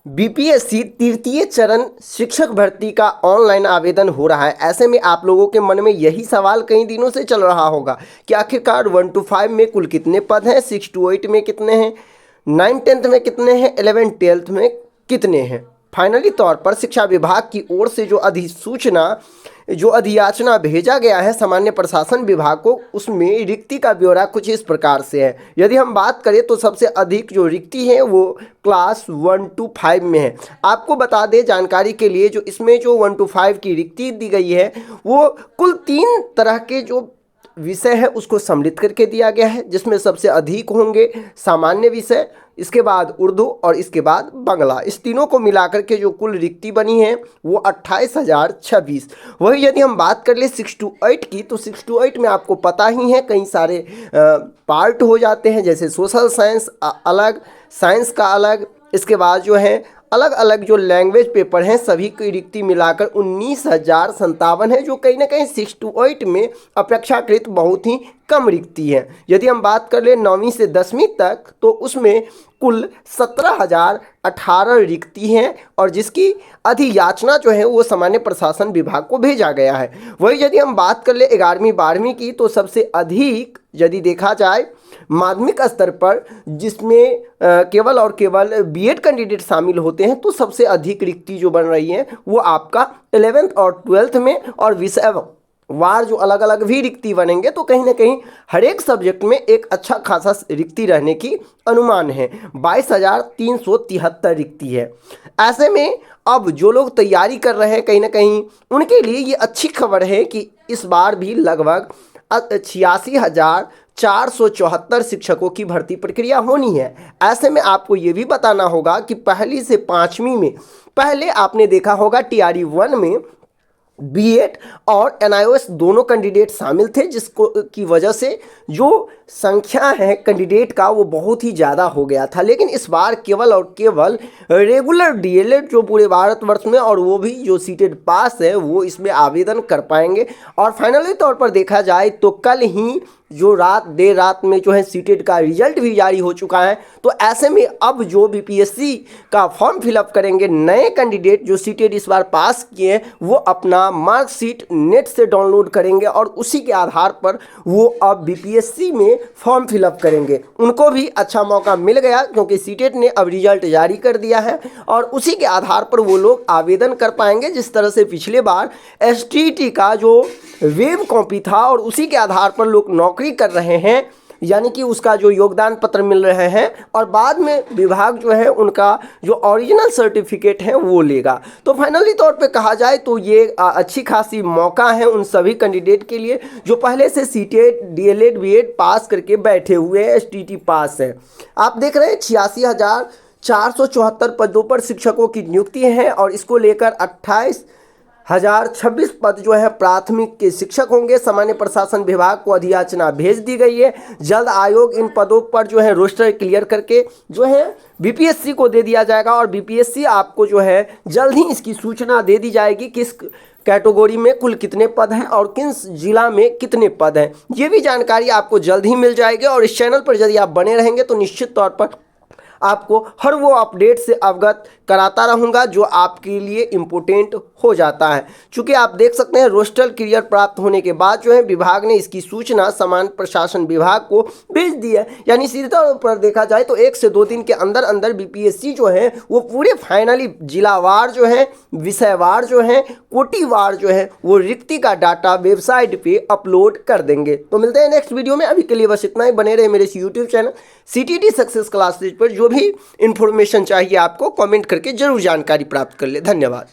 BPSC तृतीय चरण शिक्षक भर्ती का ऑनलाइन आवेदन हो रहा है। ऐसे में आप लोगों के मन में यही सवाल कई दिनों से चल रहा होगा कि आखिरकार 1 to 5 में कुल कितने पद हैं, 6 to 8 में कितने हैं, 9 10th में कितने हैं, 11 12th में कितने हैं। फाइनली तौर पर शिक्षा विभाग की ओर से जो अधियाचना भेजा गया है सामान्य प्रशासन विभाग को, उसमें रिक्ति का ब्यौरा कुछ इस प्रकार से है। यदि हम बात करें तो सबसे अधिक जो रिक्ति है वो क्लास 1 to 5 में है। आपको बता दें जानकारी के लिए, जो इसमें जो 1 to 5 की रिक्ति दी गई है वो कुल 3 तरह के जो विषय है उसको सम्मिलित करके दिया गया है, जिसमें सबसे अधिक होंगे सामान्य विषय, इसके बाद उर्दू और इसके बाद बांग्ला। इस तीनों को मिलाकर के जो कुल रिक्ति बनी है वो 28,026। वही यदि हम बात कर ले 6 to 8 की, तो 6 to 8 में आपको पता ही है कई सारे पार्ट हो जाते हैं, जैसे सोशल साइंस अलग, साइंस का अलग, इसके बाद जो है अलग अलग जो लैंग्वेज पेपर हैं सभी की रिक्ति मिलाकर 19,057 है, जो कहीं ना कहीं 6 to 8 में अपेक्षाकृत बहुत ही कम रिक्ति है। यदि हम बात कर ले 9वीं से 10वीं तक, तो उसमें कुल 17,018 रिक्ति हैं और जिसकी अधियाचना जो है वो सामान्य प्रशासन विभाग को भेजा गया है। वही यदि हम बात कर ले 11वीं 12वीं की, तो सबसे अधिक यदि देखा जाए माध्यमिक स्तर पर, जिसमें केवल और केवल बीएड कैंडिडेट शामिल होते हैं, तो सबसे अधिक रिक्ति जो बन रही है वो आपका 11th और 12th में, और विषय वार जो अलग अलग भी रिक्ति बनेंगे, तो कहीं ना कहीं हर एक सब्जेक्ट में एक अच्छा खासा रिक्ति रहने की अनुमान है। 22,373 रिक्ति है। ऐसे में अब जो लोग तैयारी कर रहे हैं कहीं ना कहीं उनके लिए ये अच्छी खबर है कि इस बार भी लगभग 86,474 शिक्षकों की भर्ती प्रक्रिया होनी है। ऐसे में आपको ये भी बताना होगा कि पहली से 5वीं में पहले आपने देखा होगा टीआरई 1 में बीएड और एनआईओएस दोनों कैंडिडेट शामिल थे, जिसको की वजह से जो संख्या है कैंडिडेट का वो बहुत ही ज़्यादा हो गया था। लेकिन इस बार केवल और केवल रेगुलर डीएलएड जो पूरे भारतवर्ष में, और वो भी जो सीटेड पास है वो इसमें आवेदन कर पाएंगे। और फाइनली तौर पर देखा जाए तो कल ही जो देर रात में जो है सीटेड का रिजल्ट भी जारी हो चुका है। तो ऐसे में अब जो बीपीएससी का फॉर्म फिलअप करेंगे नए कैंडिडेट जो सीटेड इस बार पास किए हैं, वो अपना मार्कशीट नेट से डाउनलोड करेंगे और उसी के आधार पर वो अब बीपीएससी में फॉर्म फिलअप करेंगे। उनको भी अच्छा मौका मिल गया क्योंकि सीटेड ने अब रिजल्ट जारी कर दिया है और उसी के आधार पर वो लोग आवेदन कर पाएंगे। जिस तरह से पिछले बार एसटीईटी का जो वेब कॉपी था और उसी के आधार पर लोग नौकरी कर रहे हैं, यानी कि उसका जो योगदान पत्र मिल रहे हैं, और बाद में विभाग जो है उनका जो ओरिजिनल सर्टिफिकेट है वो लेगा। तो फाइनली तौर पे कहा जाए तो ये अच्छी खासी मौका है उन सभी कैंडिडेट के लिए जो पहले से सीटेड डीएलएड बीएड पास करके बैठे हुए हैं, एसटीईटी पास है। आप देख रहे हैं 86,474 पदों पर शिक्षकों की नियुक्ति है और इसको लेकर 28,026 पद जो है प्राथमिक के शिक्षक होंगे। सामान्य प्रशासन विभाग को अधियाचना भेज दी गई है। जल्द आयोग इन पदों पर जो है रोस्टर क्लियर करके जो है बीपीएससी को दे दिया जाएगा और बीपीएससी आपको जो है जल्द ही इसकी सूचना दे दी जाएगी किस कैटेगरी में कुल कितने पद हैं और किस जिला में कितने पद हैं। ये भी जानकारी आपको जल्द ही मिल जाएगी और इस चैनल पर यदि आप बने रहेंगे तो निश्चित तौर पर आपको हर वो अपडेट से अवगत कराता रहूँगा जो आपके लिए इम्पोर्टेंट हो जाता है। चूँकि आप देख सकते हैं रोस्टर क्लियर प्राप्त होने के बाद जो है विभाग ने इसकी सूचना सामान्य प्रशासन विभाग को भेज दी है। यानी सीधे तौर पर देखा जाए तो 1 से 2 दिन के अंदर अंदर बीपीएससी जो है वो पूरे फाइनली जिलावार जो है, विषयवार जो है, कोटिवार जो है वो रिक्ति का डाटा वेबसाइट पे अपलोड कर देंगे। तो मिलते हैं नेक्स्ट वीडियो में। अभी के लिए बस इतना ही। बने रहे मेरे इस YouTube channel CTT success classes पर। जो भी इंफॉर्मेशन चाहिए आपको कमेंट करके जरूर जानकारी प्राप्त कर ले। धन्यवाद।